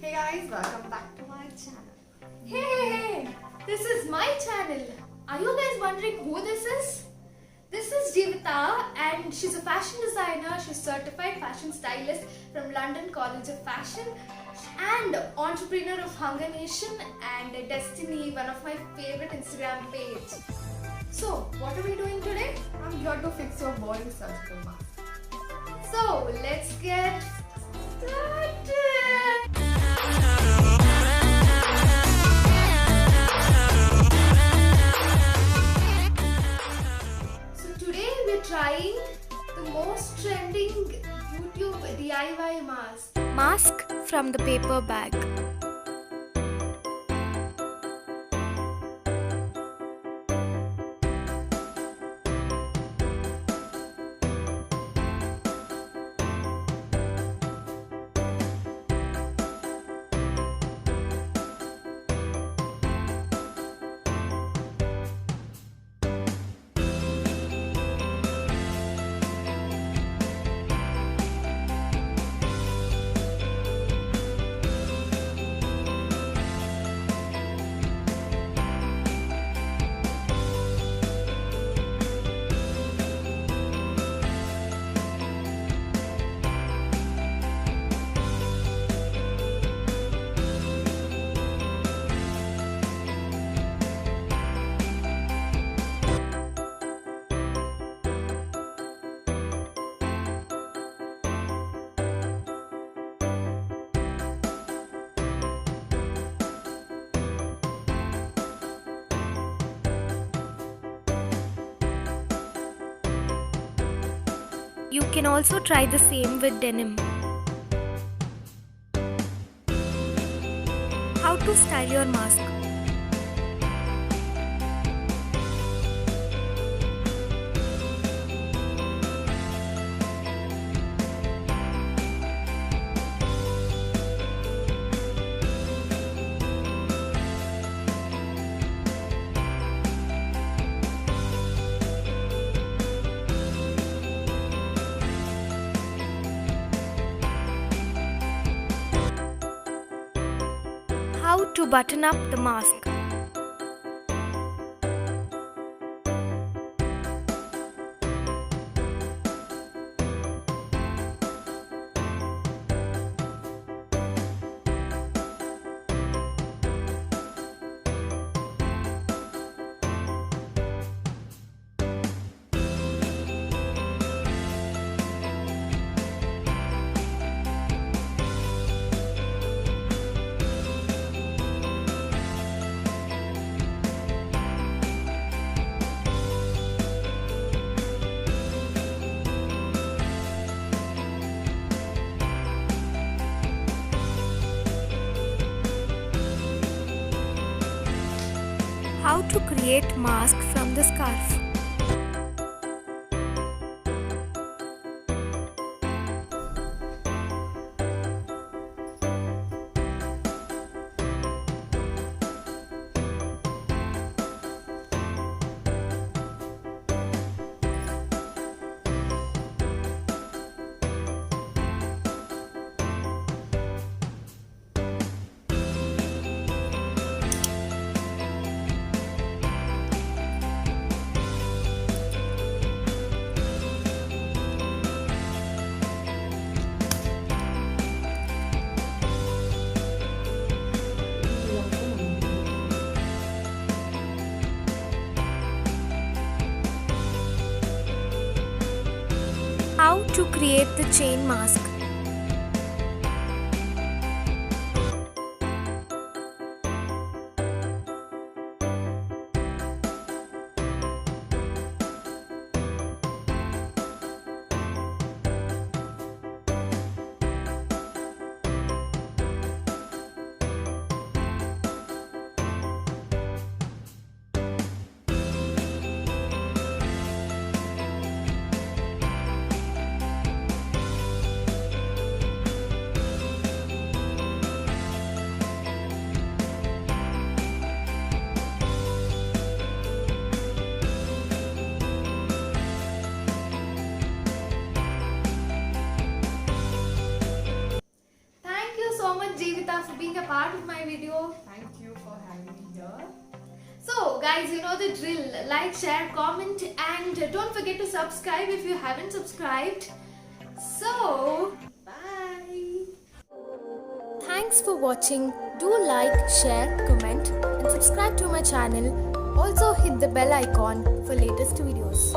Hey guys, welcome back to my channel. Hey, this is my channel. Are you guys wondering who this is? This is Jeevita and she's a fashion designer. She's certified fashion stylist from London College of Fashion and entrepreneur of Hunger Nation and Destiny, one of my favorite Instagram page. So, what are we doing today? I'm here to fix your boring surgical mask. So, let's get started. Trying the most trending YouTube DIY mask. Mask from the paper bag. You can also try the same with denim. How to style your mask. How to button up the mask. How to create mask from the scarf. How to create the chain mask. Jivita, for being a part of my video. Thank you for having me here. So guys, you know the drill. Like, share, comment, and don't forget to subscribe if you haven't subscribed. So, bye. Thanks for watching. Do like, share, comment and subscribe to my channel. Also hit the bell icon for latest videos.